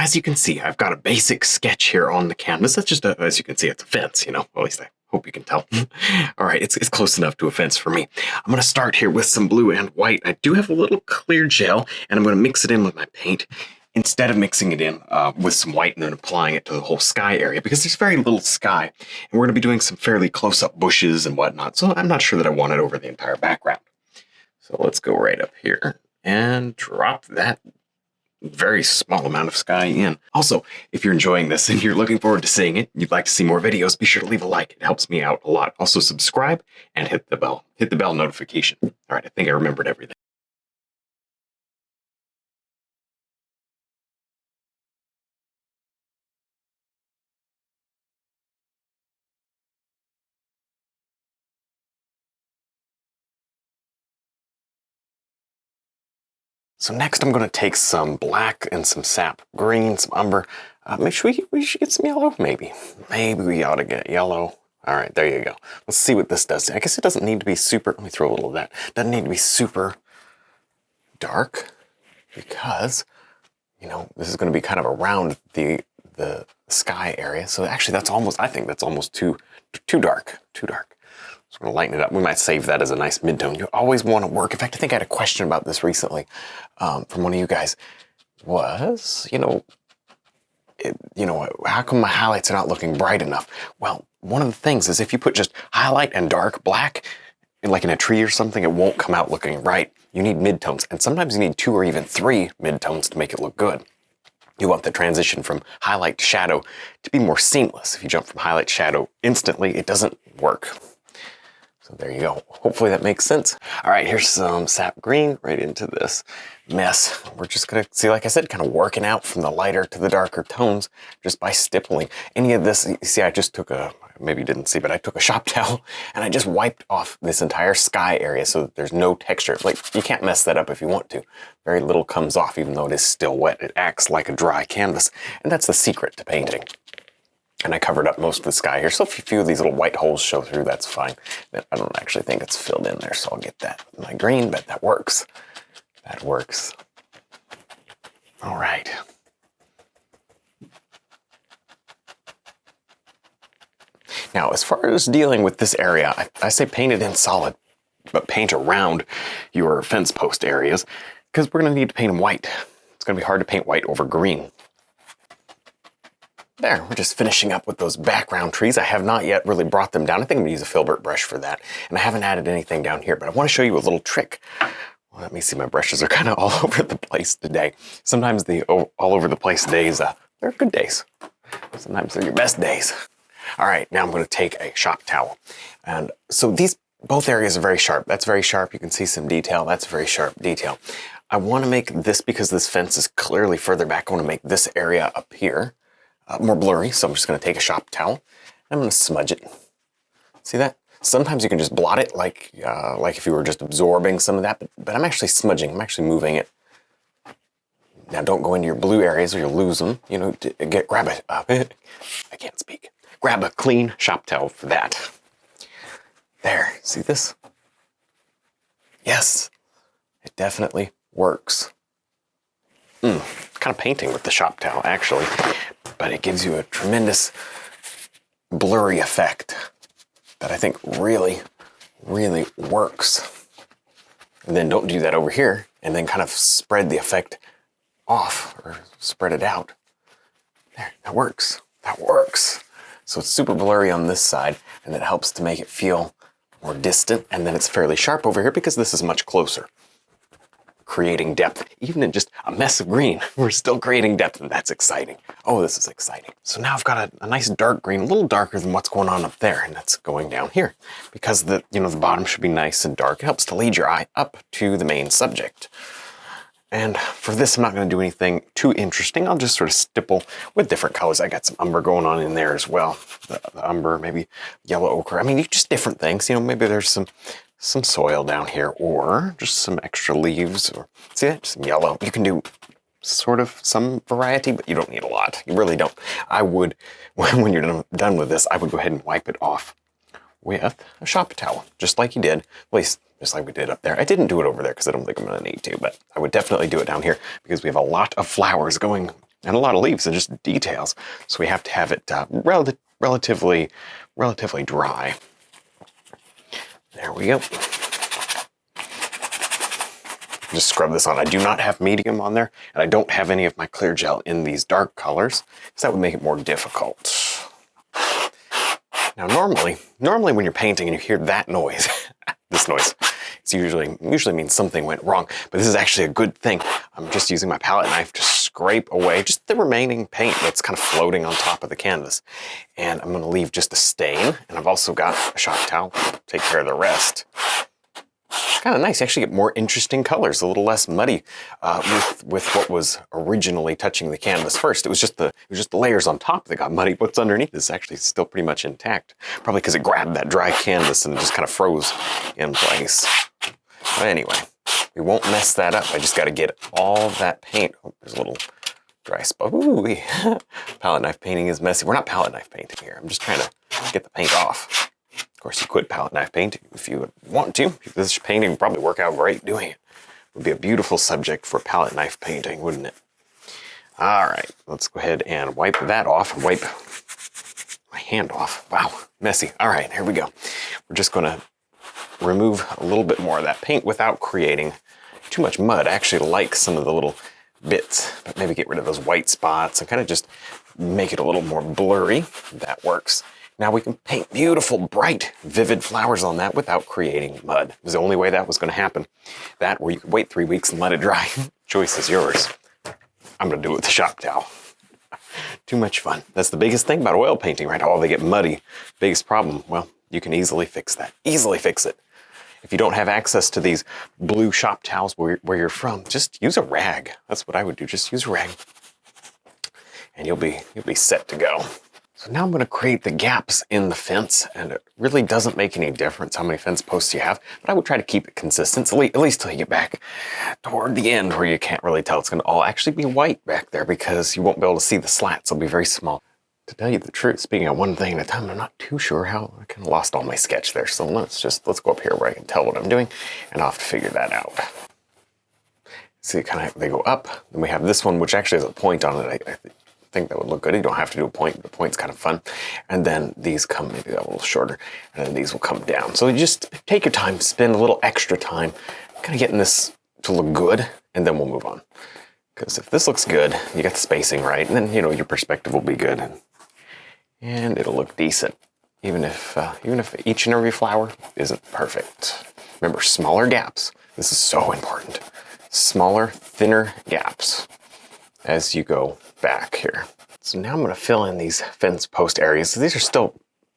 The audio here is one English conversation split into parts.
as you can see, I've got a basic sketch here on the canvas. That's just, as you can see, it's a fence, you know, at least I hope you can tell. All right, it's close enough to a fence for me. I'm gonna start here with some blue and white. I do have a little clear gel, and I'm gonna mix it in with my paint instead of mixing it in with some white and then applying it to the whole sky area, because there's very little sky, and we're gonna be doing some fairly close-up bushes and whatnot, so I'm not sure that I want it over the entire background. So let's go right up here and drop that very small amount of sky in. Also, if you're enjoying this and you're looking forward to seeing it, you'd like to see more videos, be sure to leave a like. It helps me out a lot. Also subscribe and hit the bell. Hit the bell notification. All right, I think I remembered everything. So next I'm going to take some black and some sap green, some umber. Make sure we should get some yellow, maybe. Maybe we ought to get yellow. All right, there you go. Let's see what this does. I guess it doesn't need to be super, let me throw a little of that. Doesn't need to be super dark because, you know, this is going to be kind of around the sky area. So actually that's almost, I think that's almost too dark, too dark. So I'm gonna lighten it up. We might save that as a nice mid-tone. You always want to work. In fact, I think I had a question about this recently from one of you guys. Was, how come my highlights are not looking bright enough? Well, one of the things is if you put just highlight and dark black, like in a tree or something, it won't come out looking right. You need mid-tones, and sometimes you need 2 or even 3 mid-tones to make it look good. You want the transition from highlight to shadow to be more seamless. If you jump from highlight to shadow instantly, it doesn't work. So there you go. Hopefully that makes sense. All right, here's some sap green right into this mess. We're just gonna see, like I said, kind of working out from the lighter to the darker tones just by stippling. Any of this, you see, I just took maybe you didn't see, but I took a shop towel and I just wiped off this entire sky area so that there's no texture. Like, you can't mess that up if you want to. Very little comes off even though it is still wet. It acts like a dry canvas, and that's the secret to painting. And I covered up most of the sky here, so if a few of these little white holes show through, that's fine. I don't actually think it's filled in there, so I'll get that with my green, but that works. That works. All right. Now, as far as dealing with this area, I say paint it in solid, but paint around your fence post areas, because we're gonna need to paint them white. It's gonna be hard to paint white over green. There, we're just finishing up with those background trees. I have not yet really brought them down. I think I'm gonna use a filbert brush for that. And I haven't added anything down here, but I wanna show you a little trick. Well, let me see, my brushes are kind of all over the place today. Sometimes the all over the place days, they're good days. Sometimes they're your best days. All right, now I'm gonna take a shop towel. And so both areas are very sharp. That's very sharp. You can see some detail. That's very sharp detail. I wanna make this, because this fence is clearly further back, I wanna make this area up here more blurry, so I'm just going to take a shop towel and I'm going to smudge it. See that? Sometimes you can just blot it like if you were just absorbing some of that, but I'm actually smudging. I'm actually moving it. Now don't go into your blue areas or you'll lose them. You know, grab a, I can't speak. Grab a clean shop towel for that. There, see this? Yes, it definitely works. Kind of painting with the shop towel, actually, but it gives you a tremendous blurry effect that I think really, really works. And then don't do that over here, and then kind of spread the effect off, or spread it out. There, that works. That works. So it's super blurry on this side, and that helps to make it feel more distant, and then it's fairly sharp over here because this is much closer. Creating depth, even in just a mess of green, we're still creating depth, and that's exciting. Oh, this is exciting. So now I've got a nice dark green, a little darker than what's going on up there, and that's going down here. Because the bottom should be nice and dark. It helps to lead your eye up to the main subject. And for this, I'm not gonna do anything too interesting. I'll just sort of stipple with different colors. I got some umber going on in there as well. The umber, maybe yellow ochre. I mean, just different things. You know, maybe there's some soil down here, or just some extra leaves, or see that? Some yellow. You can do sort of some variety, but you don't need a lot. You really don't. I would, when you're done with this, I would go ahead and wipe it off with a shop towel, just like you did, at least just like we did up there. I didn't do it over there because I don't think I'm gonna need to, but I would definitely do it down here because we have a lot of flowers going and a lot of leaves and just details. So we have to have it relatively dry. There we go. Just scrub this on. I do not have medium on there, and I don't have any of my clear gel in these dark colors, because that would make it more difficult. Now normally when you're painting and you hear that noise, this noise, it's usually means something went wrong, but this is actually a good thing. I'm just using my palette knife to scrape away just the remaining paint that's kind of floating on top of the canvas. And I'm gonna leave just a stain, and I've also got a shop towel to take care of the rest. It's kind of nice. You actually get more interesting colors, a little less muddy with what was originally touching the canvas first. It was just the layers on top that got muddy. What's underneath is actually still pretty much intact. Probably because it grabbed that dry canvas and it just kind of froze in place. But anyway, we won't mess that up. I just got to get all that paint. Oh, there's a little dry spot. Ooh, palette knife painting is messy. We're not palette knife painting here. I'm just trying to get the paint off. Of course, you could palette knife paint if you would want to. This painting would probably work out great doing it. It would be a beautiful subject for palette knife painting, wouldn't it? All right, let's go ahead and wipe that off and wipe my hand off. Wow, messy. All right, here we go. We're just gonna remove a little bit more of that paint without creating too much mud. I actually like some of the little bits, but maybe get rid of those white spots and kind of just make it a little more blurry. That works. Now we can paint beautiful, bright, vivid flowers on that without creating mud. It was the only way that was going to happen. That, or you could wait 3 weeks and let it dry. Choice is yours. I'm going to do it with the shop towel. Too much fun. That's the biggest thing about oil painting, right? Oh, they get muddy. Biggest problem. Well, you can easily fix that. Easily fix it. If you don't have access to these blue shop towels where you're from, just use a rag. That's what I would do. Just use a rag. And you'll be set to go. So now I'm going to create the gaps in the fence, and it really doesn't make any difference how many fence posts you have, but I would try to keep it consistent, at least till you get back toward the end where you can't really tell. It's going to all actually be white back there because you won't be able to see the slats. They'll be very small. To tell you the truth, speaking of one thing at a time, I'm not too sure how. I kind of lost all my sketch there, so let's go up here where I can tell what I'm doing, and I'll have to figure that out. See, they go up, then we have this one, which actually has a point on it. I think that would look good. You don't have to do a point. The point's kind of fun. And then these come maybe a little shorter, and then these will come down. So you just take your time, spend a little extra time kind of getting this to look good, and then we'll move on. Because if this looks good, you got the spacing right, and then your perspective will be good, and it'll look decent. Even if each and every flower isn't perfect. Remember, smaller gaps. This is so important. Smaller, thinner gaps as you go back here. So now I'm going to fill in these fence post areas. So these are still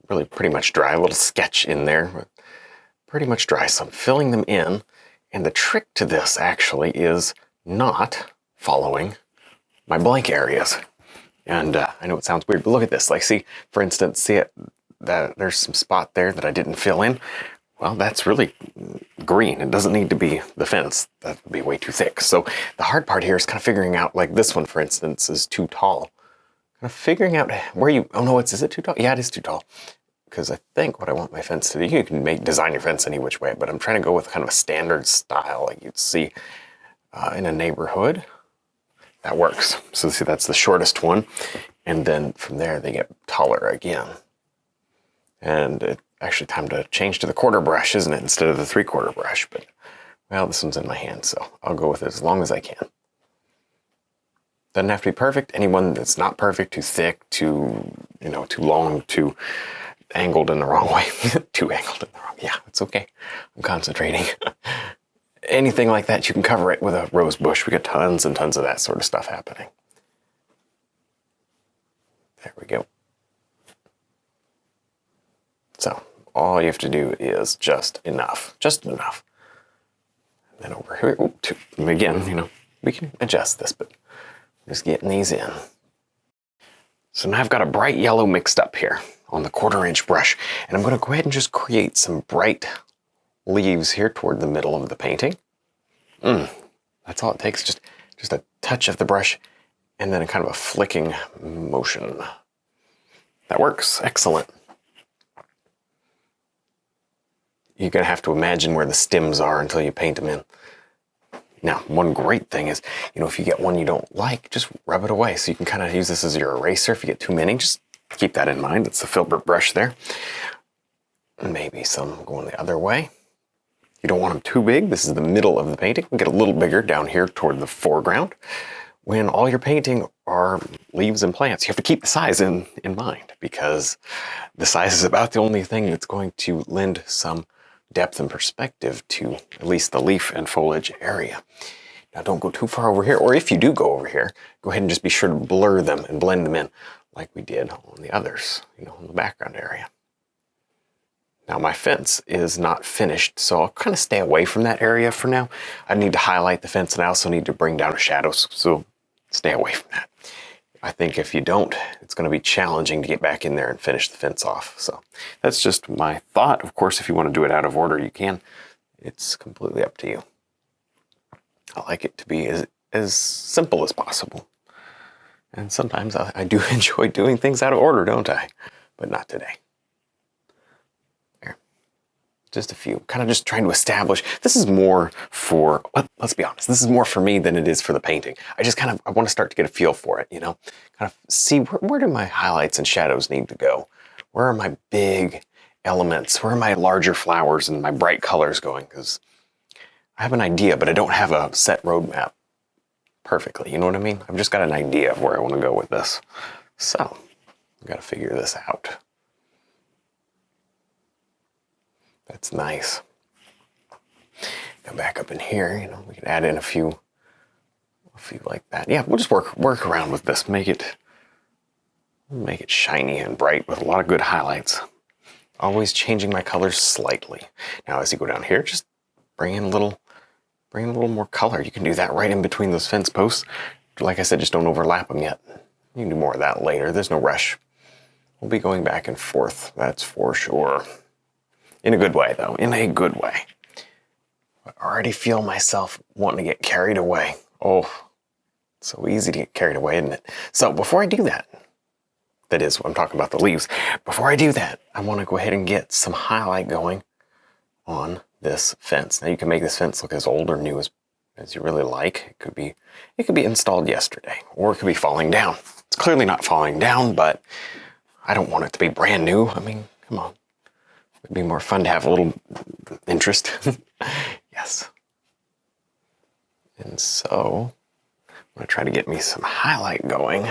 really pretty much dry. A little sketch in there, but pretty much dry. So I'm filling them in. And the trick to this actually is not following my blank areas. And I know it sounds weird, but look at this. Like, see, for instance, see it, that there's some spot there that I didn't fill in. Well, that's really green. It doesn't need to be the fence. That would be way too thick. So the hard part here is kind of figuring out, like this one, for instance, is too tall. Kind of figuring out where oh no, is it too tall? Yeah, it is too tall. Because I think what I want my fence to do, you can design your fence any which way, but I'm trying to go with kind of a standard style like you'd see in a neighborhood. That works. So see, that's the shortest one. And then from there, they get taller again. And it's actually time to change to the quarter brush, isn't it? Instead of the 3/4 brush. But, well, this one's in my hand, so I'll go with it as long as I can. Doesn't have to be perfect. Anyone that's not perfect, too thick, too long, too angled in the wrong way. Too angled in the wrong. Yeah, it's okay. I'm concentrating. Anything like that, you can cover it with a rose bush. We got tons and tons of that sort of stuff happening. There we go. So all you have to do is just enough. And then over here, again, we can adjust this, but I'm just getting these in. So now I've got a bright yellow mixed up here on the 1/4" brush, and I'm going to go ahead and just create some bright leaves here toward the middle of the painting. That's all it takes, just a touch of the brush and then a kind of a flicking motion. That works, excellent. You're gonna have to imagine where the stems are until you paint them in. Now, one great thing is, if you get one you don't like, just rub it away. So you can kind of use this as your eraser. If you get too many, just keep that in mind. It's the filbert brush there. Maybe some going the other way. You don't want them too big. This is the middle of the painting. Get a little bigger down here toward the foreground. When all you're painting are leaves and plants, you have to keep the size in mind, because the size is about the only thing that's going to lend some depth and perspective to at least the leaf and foliage area. Now don't go too far over here, or if you do go over here, go ahead and just be sure to blur them and blend them in like we did on the others, in the background area. Now my fence is not finished, so I'll kind of stay away from that area for now. I need to highlight the fence, and I also need to bring down a shadow, so stay away from that. I think if you don't, it's going to be challenging to get back in there and finish the fence off. So that's just my thought. Of course, if you want to do it out of order, you can. It's completely up to you. I like it to be as simple as possible. And sometimes I do enjoy doing things out of order, don't I? But not today. There. Just a few. Kind of just trying to establish. This is more for, let's be honest, this is more for me than it is for the painting. I want to start to get a feel for it, Kind of see where do my highlights and shadows need to go? Where are my big elements? Where are my larger flowers and my bright colors going? Because I have an idea, but I don't have a set roadmap perfectly. You know what I mean? I've just got an idea of where I want to go with this. So I've got to figure this out. That's nice. Go back up in here, we can add in a few like that. Yeah, we'll just work around with this. Make it shiny and bright with a lot of good highlights. Always changing my colors slightly. Now, as you go down here, just bring in a little more color. You can do that right in between those fence posts. Like I said, just don't overlap them yet. You can do more of that later. There's no rush. We'll be going back and forth, that's for sure. In a good way, though. In a good way. I already feel myself wanting to get carried away. Oh, it's so easy to get carried away, isn't it? So before I do that, that is, I'm talking about the leaves. Before I do that, I want to go ahead and get some highlight going on this fence. Now you can make this fence look as old or new as you really like. It could be installed yesterday, or it could be falling down. It's clearly not falling down, but I don't want it to be brand new. I mean, come on. It'd be more fun to have a little interest. Yes. And so I'm going to try to get me some highlight going.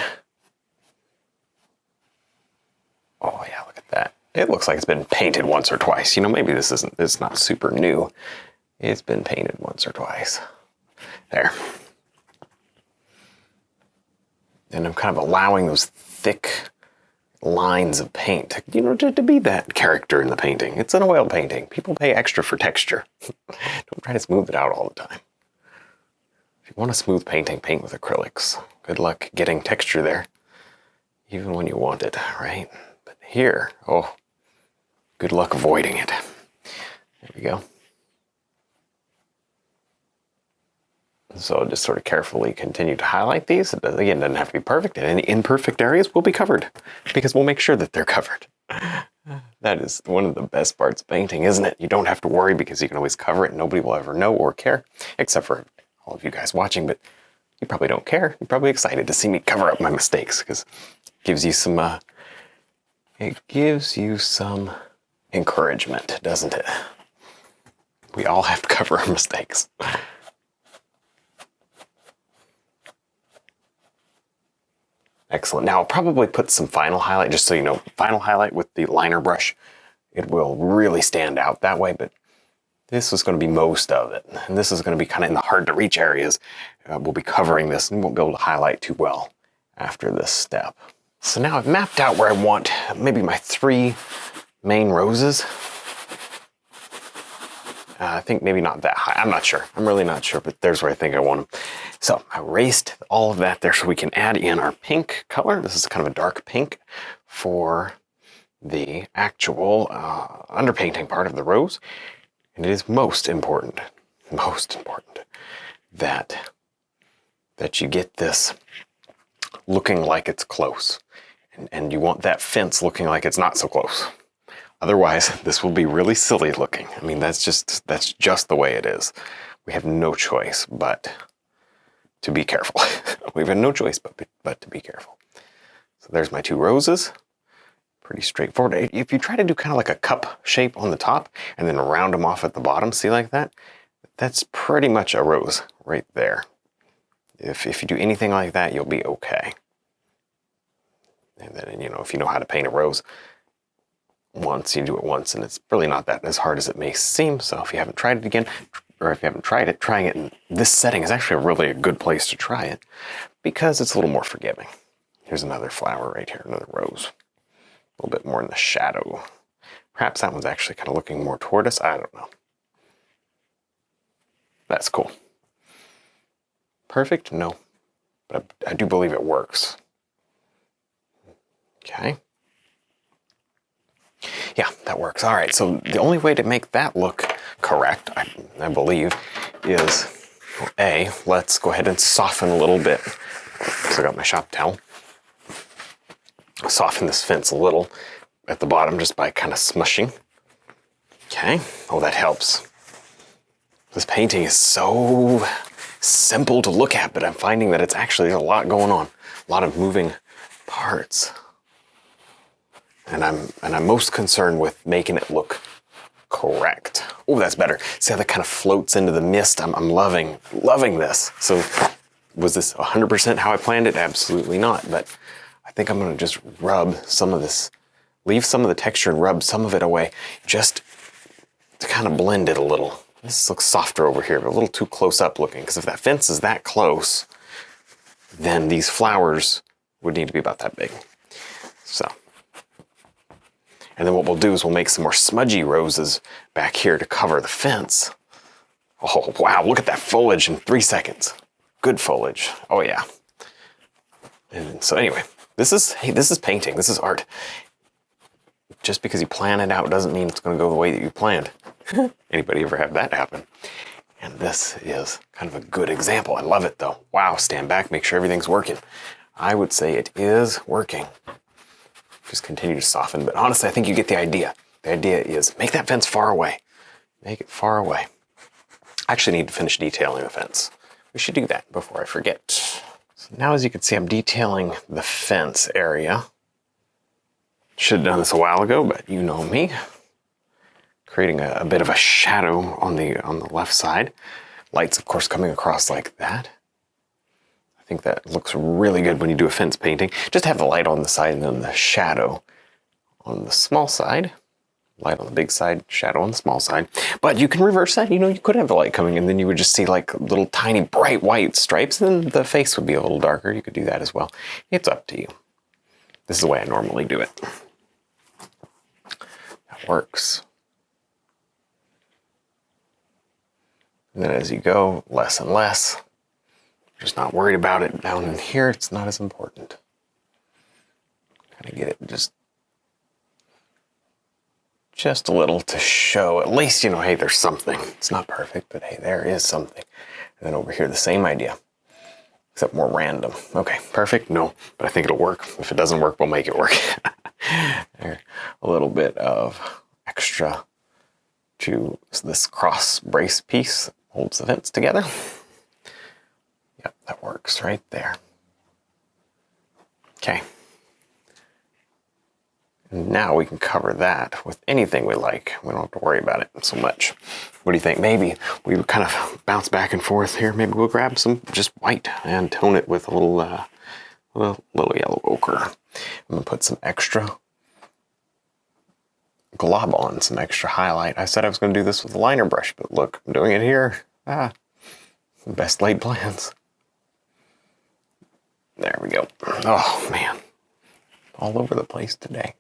Oh yeah, look at that. It looks like it's been painted once or twice. Maybe it's not super new. It's been painted once or twice. There. And I'm kind of allowing those thick lines of paint, to be that character in the painting. It's an oil painting. People pay extra for texture. Don't try to smooth it out all the time. If you want a smooth painting, paint with acrylics. Good luck getting texture there, even when you want it, right? But here, oh, good luck avoiding it. There we go. So just sort of carefully continue to highlight these. Again, it doesn't have to be perfect, and any imperfect areas will be covered because we'll make sure that they're covered. That is one of the best parts of painting, isn't it? You don't have to worry because you can always cover it and nobody will ever know or care, except for all of you guys watching, but you probably don't care. You're probably excited to see me cover up my mistakes because it gives you some encouragement, doesn't it? We all have to cover our mistakes. Excellent. Now I'll probably put some final highlight, just so you know, final highlight with the liner brush. It will really stand out that way, but this is going to be most of it. And this is going to be kind of in the hard to reach areas. We'll be covering this and won't be able to highlight too well after this step. So now I've mapped out where I want maybe my 3 main roses. I think maybe not that high. I'm not sure. I'm really not sure, but there's where I think I want them. So I erased all of that there so we can add in our pink color. This is kind of a dark pink for the actual underpainting part of the rose. And it is most important that you get this looking like it's close. And you want that fence looking like it's not so close. Otherwise, this will be really silly looking. I mean, that's just the way it is. we have no choice but to be careful. We have no choice but to be careful. So there's my 2 roses. Pretty straightforward. If you try to do kind of like a cup shape on the top and then round them off at the bottom, see like that? That's pretty much a rose right there. If you do anything like that, you'll be okay. And then, you know, if you know how to paint a rose once, you do it once, and it's really not that as hard as it may seem. So if you haven't tried it again, or if you haven't tried it, trying it in this setting is actually really a good place to try it because it's a little more forgiving. Here's another flower right here, another rose. A little bit more in the shadow. Perhaps that one's actually kind of looking more toward us. I don't know. That's cool. Perfect? No. But I do believe it works. Okay. Yeah, that works. All right, so the only way to make that look correct, I believe, is A, let's go ahead and soften a little bit. So I got my shop towel. Soften this fence a little at the bottom just by kind of smushing. Okay, oh, that helps. This painting is so simple to look at, but I'm finding that it's actually a lot going on, a lot of moving parts. And I'm most concerned with making it look correct. Oh, that's better. See how that kind of floats into the mist? I'm loving this. So was this 100% how I planned it? Absolutely not. But I think I'm gonna just rub some of this, leave some of the texture and rub some of it away just to kind of blend it a little. This looks softer over here, but a little too close up looking, because if that fence is that close, then these flowers would need to be about that big. So. And then what we'll do is we'll make some more smudgy roses back here to cover the fence. Oh, wow, look at that foliage in 3 seconds. Good foliage. Oh, yeah. And so anyway, this is painting. This is art. Just because you plan it out doesn't mean it's going to go the way that you planned. Anybody ever have that happen? And this is kind of a good example. I love it, though. Wow, stand back, make sure everything's working. I would say it is working. Just continue to soften, but honestly, I think you get the idea. The idea is make that fence far away. Make it far away. I actually need to finish detailing the fence. We should do that before I forget. So now, as you can see, I'm detailing the fence area. Should have done this a while ago, but you know me. Creating a bit of a shadow on the left side. Lights, of course, coming across like that. I think that looks really good when you do a fence painting. Just have the light on the side and then the shadow on the small side. Light on the big side, shadow on the small side. But you can reverse that. You know, you could have the light coming and then you would just see like little tiny bright white stripes and then the face would be a little darker. You could do that as well. It's up to you. This is the way I normally do it. That works. And then as you go, less and less. Just not worried about it down in here. It's not as important. Kind of get it just a little to show, at least, you know, hey, there's something. It's not perfect, but hey, there is something. And then over here, the same idea, except more random. Okay, perfect? No, but I think it'll work. If it doesn't work, we'll make it work. There, a little bit of extra to this cross brace piece that holds the fence together. Yep, that works right there. Okay. And now we can cover that with anything we like. We don't have to worry about it so much. What do you think? Maybe we would kind of bounce back and forth here. Maybe we'll grab some just white and tone it with a little yellow ochre. I'm gonna put some extra glob on, some extra highlight. I said I was gonna do this with a liner brush, but look, I'm doing it here. Best laid plans. There we go. Oh, man. All over the place today.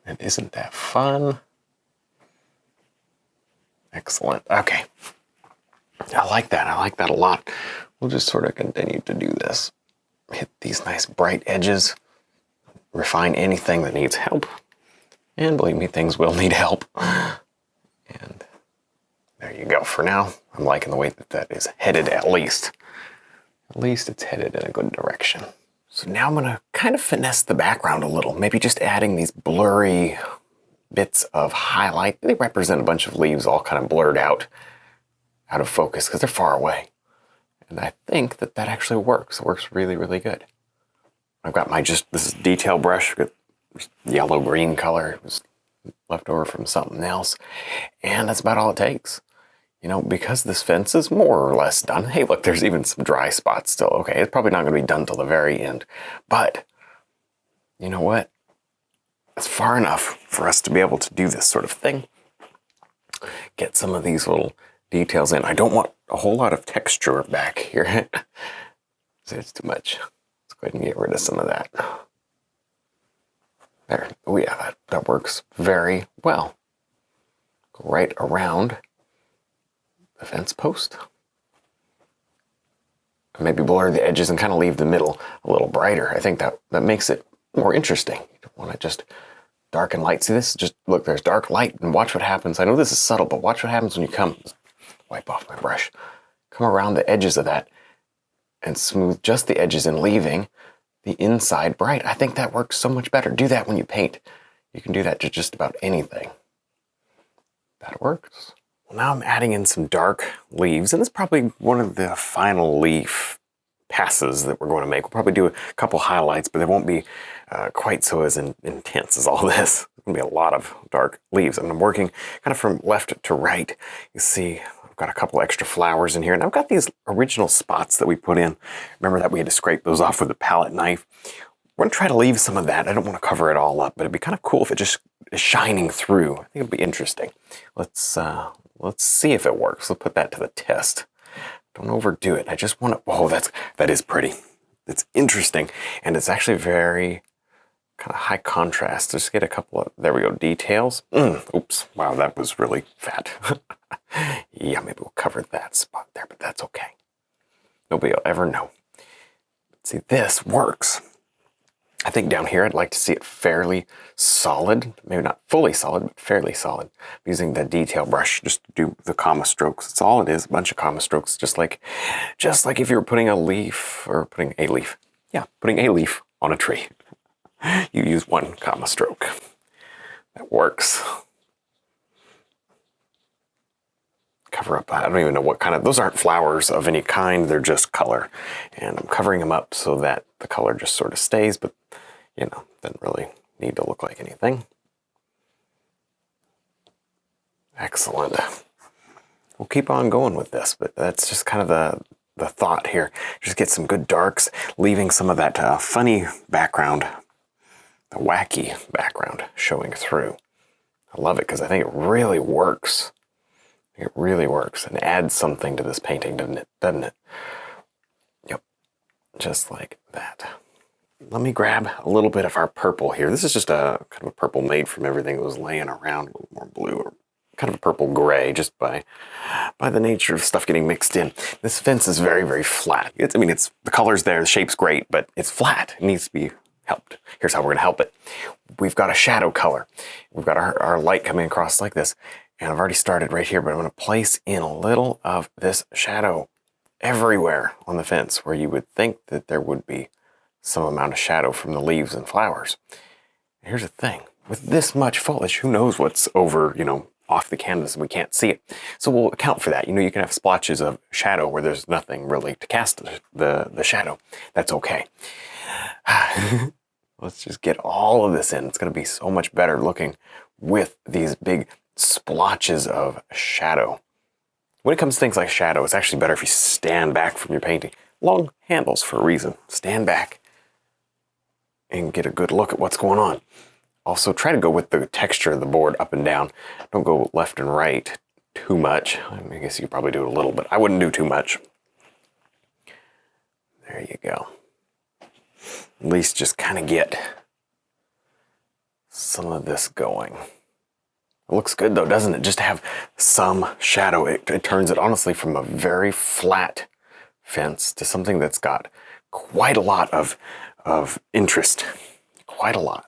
And isn't that fun? Excellent. Okay. I like that. I like that a lot. We'll just sort of continue to do this. Hit these nice bright edges. Refine anything that needs help. And believe me, things will need help. And there you go. For now, I'm liking the way that is headed, at least. At least it's headed in a good direction. So now I'm gonna kind of finesse the background a little, maybe just adding these blurry bits of highlight. They represent a bunch of leaves all kind of blurred out of focus because they're far away. And I think that that actually works. It works really, really good. I've got this is detail brush, got yellow-green color. It was left over from something else. And that's about all it takes. You know, because this fence is more or less done. Hey, look, there's even some dry spots still. Okay, it's probably not going to be done till the very end. But, you know what? It's far enough for us to be able to do this sort of thing. Get some of these little details in. I don't want a whole lot of texture back here. It's too much. Let's go ahead and get rid of some of that. There. Oh yeah, that works very well. Go right around the fence post. Maybe blur the edges and kind of leave the middle a little brighter. I think that makes it more interesting. You don't want to just dark and light. See this? Just look, there's dark light and watch what happens. I know this is subtle, but watch what happens when you come. Wipe off my brush. Come around the edges of that and smooth just the edges and leaving the inside bright. I think that works so much better. Do that when you paint. You can do that to just about anything. That works. Well, now I'm adding in some dark leaves, and it's probably one of the final leaf passes that we're going to make. We'll probably do a couple highlights, but they won't be quite so as intense as all this. There's going to be a lot of dark leaves. And I'm working kind of from left to right. You see, I've got a couple extra flowers in here, and I've got these original spots that we put in. Remember that we had to scrape those off with a palette knife. We're going to try to leave some of that. I don't want to cover it all up, but it'd be kind of cool if it just is shining through. I think it'd be interesting. Let's see if it works. Let's put that to the test. Don't overdo it. I just want to, oh, that is pretty. It's interesting, and it's actually very kind of high contrast. Just get a couple of, there we go, details. Oops, wow, that was really fat. Yeah, maybe we'll cover that spot there, but that's okay. Nobody will ever know. See, this works. I think down here I'd like to see it fairly solid. Maybe not fully solid, but fairly solid. I'm using the detail brush just to do the comma strokes. That's all it is, a bunch of comma strokes, just like if you were putting a leaf, or putting a leaf. Yeah, putting a leaf on a tree. You use one comma stroke. That works. Cover up, I don't even know what kind of, those aren't flowers of any kind, they're just color. And I'm covering them up so that the color just sort of stays, but you know, doesn't really need to look like anything. Excellent. We'll keep on going with this, but that's just kind of the thought here. Just get some good darks, leaving some of that funny background, the wacky background showing through. I love it because I think it really works. It really works and adds something to this painting, doesn't it? Yep, just like that. Let me grab a little bit of our purple here. This is just a kind of a purple made from everything that was laying around, a little more blue, or kind of a purple gray, just by the nature of stuff getting mixed in. This fence is very, very flat. The color's there, the shape's great, but it's flat. It needs to be helped. Here's how we're gonna help it. We've got a shadow color. We've got our light coming across like this. And I've already started right here, but I'm going to place in a little of this shadow everywhere on the fence where you would think that there would be some amount of shadow from the leaves and flowers. And here's the thing, with this much foliage, who knows what's over, off the canvas and we can't see it. So we'll account for that. You can have splotches of shadow where there's nothing really to cast the shadow. That's okay. Let's just get all of this in. It's going to be so much better looking with these big splotches of shadow. When it comes to things like shadow, it's actually better if you stand back from your painting. Long handles for a reason. Stand back and get a good look at what's going on. Also, try to go with the texture of the board up and down. Don't go left and right too much. I guess you could probably do it a little, but I wouldn't do too much. There you go. At least just kind of get some of this going. It looks good though, doesn't it? Just to have some shadow. It turns it honestly from a very flat fence to something that's got quite a lot of interest. Quite a lot.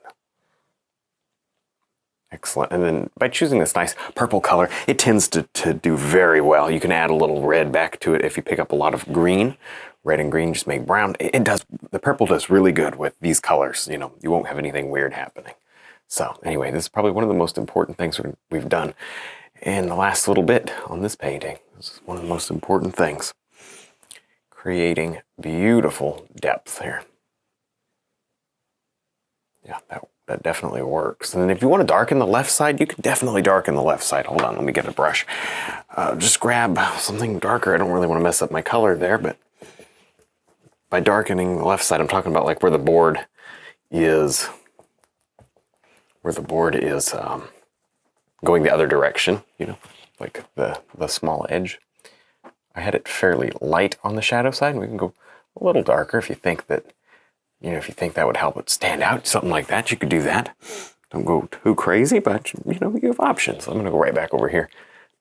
Excellent. And then by choosing this nice purple color, it tends to do very well. You can add a little red back to it if you pick up a lot of green. Red and green just make brown. The purple does really good with these colors. You won't have anything weird happening. So anyway, this is probably one of the most important things we've done in the last little bit on this painting. This is one of the most important things. Creating beautiful depth here. Yeah, that definitely works. And if you want to darken the left side, you can definitely darken the left side. Hold on, let me get a brush. Just grab something darker. I don't really want to mess up my color there, but by darkening the left side, I'm talking about like where the board is, going the other direction, you know, like the small edge. I had it fairly light on the shadow side. We can go a little darker if you think that, you know, if you think that would help it stand out, something like that, you could do that. Don't go too crazy, but you know, you have options. I'm gonna go right back over here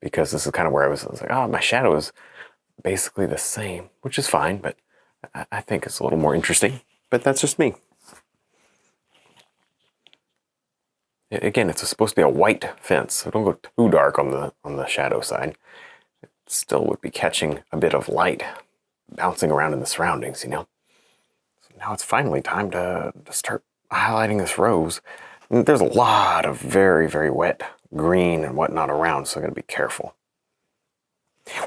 because this is kind of where I was like, oh, my shadow is basically the same, which is fine, but I think it's a little more interesting, but that's just me. Again, it's supposed to be a white fence, so don't go too dark on the shadow side. It still would be catching a bit of light bouncing around in the surroundings, you know. So now it's finally time to start highlighting this rose. And there's a lot of very, very wet green and whatnot around, so I gotta be careful.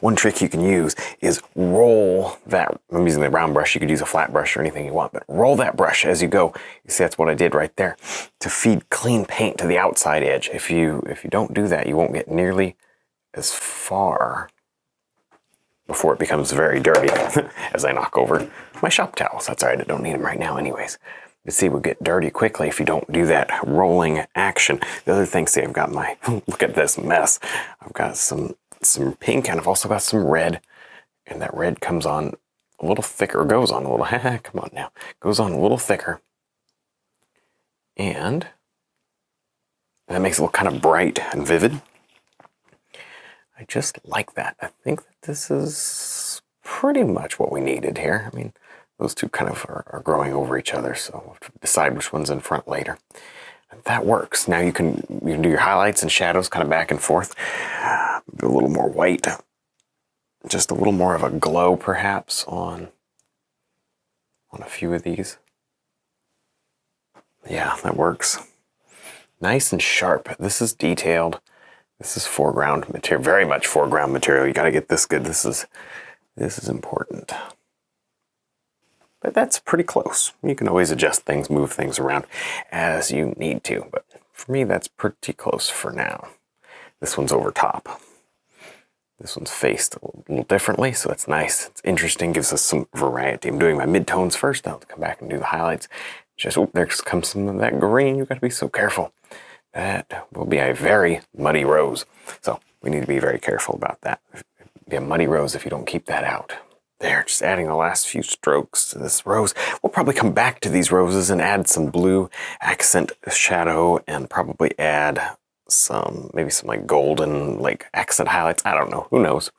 One trick you can use is roll that. I'm using the round brush. You could use a flat brush or anything you want, but roll that brush as you go. You see, that's what I did right there to feed clean paint to the outside edge. If you don't do that, you won't get nearly as far before it becomes very dirty as I knock over my shop towels. That's all right, I don't need them right now anyways. You see, we'll get dirty quickly if you don't do that rolling action. The other thing, see, I've got my, look at this mess. I've got some pink, and I've also got some red, and that red comes on a little thicker, goes on a little, come on now, goes on a little thicker, and that makes it look kind of bright and vivid. I just like that. I think that this is pretty much what we needed here. I mean, those two kind of are growing over each other, so we'll have to decide which one's in front later. And that works. Now you can do your highlights and shadows kind of back and forth. Do a little more white, just a little more of a glow perhaps on a few of these. Yeah, that works. Nice and sharp. This is detailed. This is foreground material, very much foreground material. You got to get this good. This is important. But that's pretty close. You can always adjust things, move things around as you need to. But for me, that's pretty close for now. This one's over top. This one's faced a little differently, so it's nice. It's interesting, gives us some variety. I'm doing my midtones first. I'll come back and do the highlights. Just, oh, there comes some of that green. You've got to be so careful. That will be a very muddy rose. So we need to be very careful about that. It'll be a muddy rose if you don't keep that out. There, just adding the last few strokes to this rose. We'll probably come back to these roses and add some blue accent shadow and probably add maybe some like golden like accent highlights. I don't know, who knows.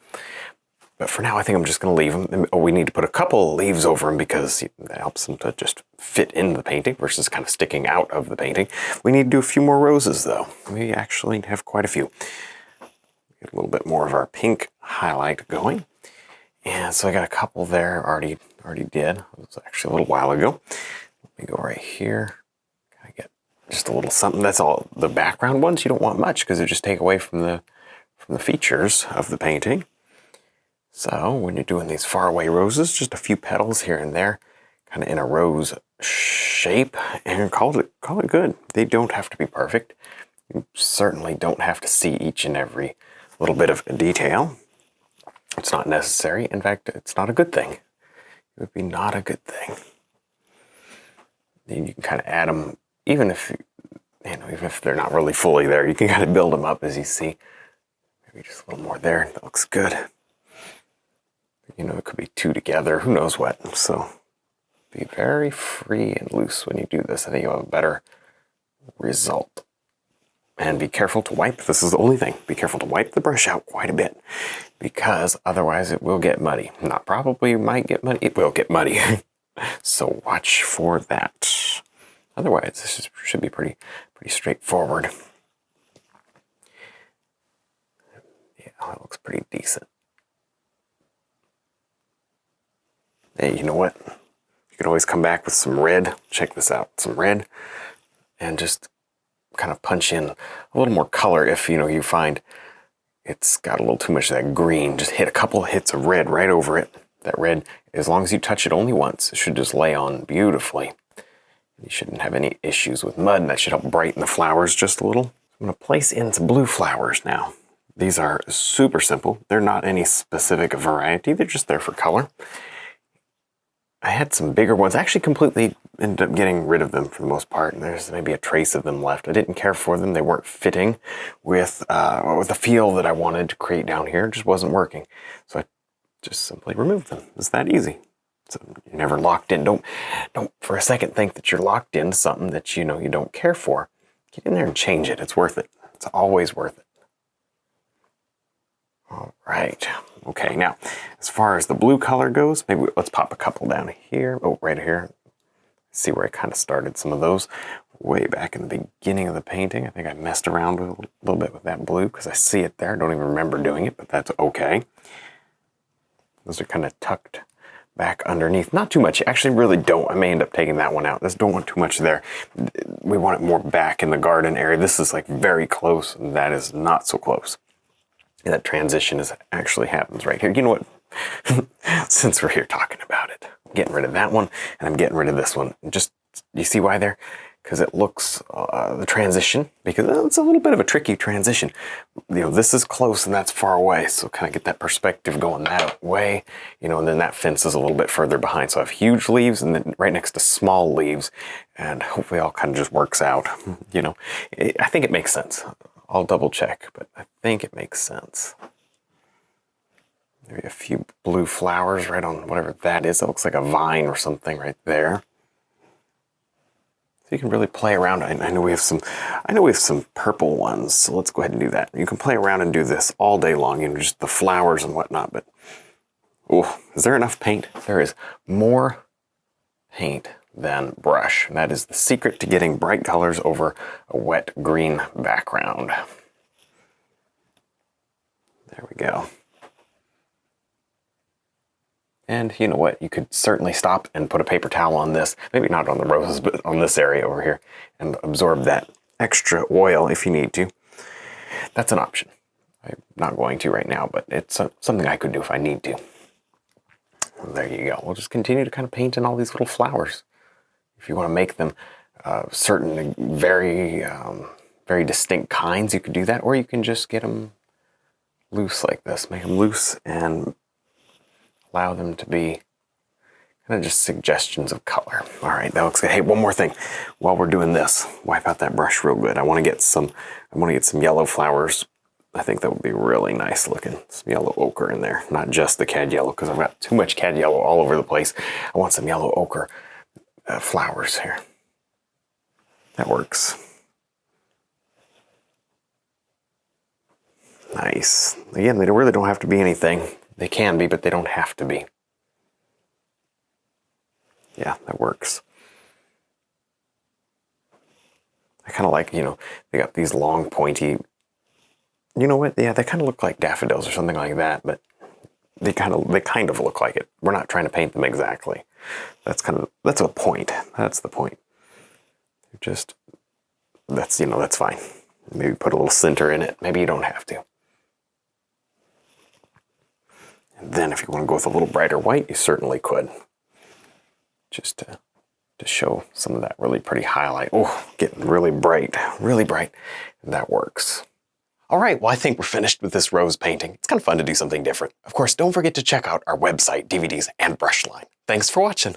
But for now, I think I'm just gonna leave them. Oh, we need to put a couple of leaves over them because that helps them to just fit in the painting versus kind of sticking out of the painting. We need to do a few more roses though. We actually have quite a few. Get a little bit more of our pink highlight going. And so I got a couple there already did. It was actually a little while ago. Let me go right here. I get just a little something. That's all. The background ones you don't want much because they just take away from the features of the painting. So when you're doing these faraway roses, just a few petals here and there, kind of in a rose shape, and call it good. They don't have to be perfect. You certainly don't have to see each and every little bit of detail. It's not necessary. In fact, it's not a good thing. It would be not a good thing. Then you can kind of add them, even if they're not really fully there, you can kind of build them up as you see. Maybe just a little more there. That looks good. You know, it could be two together. Who knows what? So be very free and loose when you do this. I think you'll have a better result. And be careful to wipe. This is the only thing. Be careful to wipe the brush out quite a bit because otherwise it will get muddy. Not probably might get muddy. It will get muddy. So watch for that. Otherwise, this should be pretty straightforward. Yeah, that looks pretty decent. Hey, you know what? You can always come back with some red. Check this out. Some red and just kind of punch in a little more color if, you find it's got a little too much of that green. Just hit a couple of hits of red right over it. That red, as long as you touch it only once, it should just lay on beautifully. You shouldn't have any issues with mud, and that should help brighten the flowers just a little. I'm going to place in some blue flowers now. These are super simple. They're not any specific variety. They're just there for color. I had some bigger ones. I actually completely ended up getting rid of them for the most part. And there's maybe a trace of them left. I didn't care for them. They weren't fitting with the feel that I wanted to create down here. It just wasn't working. So I just simply removed them. It's that easy. So you're never locked in. Don't for a second think that you're locked into something that you don't care for. Get in there and change it. It's worth it. It's always worth it. All right. Okay, now, as far as the blue color goes, maybe let's pop a couple down here. Oh, right here. See where I kind of started some of those way back in the beginning of the painting. I think I messed around with a little bit with that blue because I see it there. I don't even remember doing it, but that's okay. Those are kind of tucked back underneath. Not too much. Actually, really don't. I may end up taking that one out. Just don't want too much there. We want it more back in the garden area. This is like very close, and that is not so close. And that transition actually happens right here. You know what? Since we're here talking about it, I'm getting rid of that one, and I'm getting rid of this one. Just, you see why there? Because it looks, the transition, because it's a little bit of a tricky transition. This is close and that's far away, so kind of get that perspective going that way, and then that fence is a little bit further behind. So I have huge leaves and then right next to small leaves, and hopefully all kind of just works out. I think it makes sense. I'll double check, but I think it makes sense. Maybe a few blue flowers right on whatever that is. That looks like a vine or something right there. So you can really play around. I know we have some purple ones, so let's go ahead and do that. You can play around and do this all day long, just the flowers and whatnot, but is there enough paint? There is more paint than brush. And that is the secret to getting bright colors over a wet green background. There we go. And you know what? You could certainly stop and put a paper towel on this, maybe not on the roses, but on this area over here, and absorb that extra oil if you need to. That's an option. I'm not going to right now, but it's something I could do if I need to. And there you go. We'll just continue to kind of paint in all these little flowers. If you want to make them certain very, very distinct kinds, you could do that, or you can just get them loose like this. Make them loose and allow them to be kind of just suggestions of color. All right, that looks good. Hey, one more thing. While we're doing this, wipe out that brush real good. I want to get some yellow flowers. I think that would be really nice looking. Some yellow ochre in there, not just the cad yellow, because I've got too much cad yellow all over the place. I want some yellow ochre flowers here. That works. Nice. Again, they really don't have to be anything. They can be, but they don't have to be. Yeah, that works. I kind of like, they got these long, pointy, you know what? Yeah, they kind of look like daffodils or something like that, but they kind of look like it. We're not trying to paint them exactly. That's a point. That's the point. That's fine. Maybe put a little center in it. Maybe you don't have to. And then if you want to go with a little brighter white, you certainly could. Just to show some of that really pretty highlight. Oh, getting really bright, and that works. All right, well, I think we're finished with this rose painting. It's kind of fun to do something different. Of course, don't forget to check out our website, DVDs, and brush line. Thanks for watching.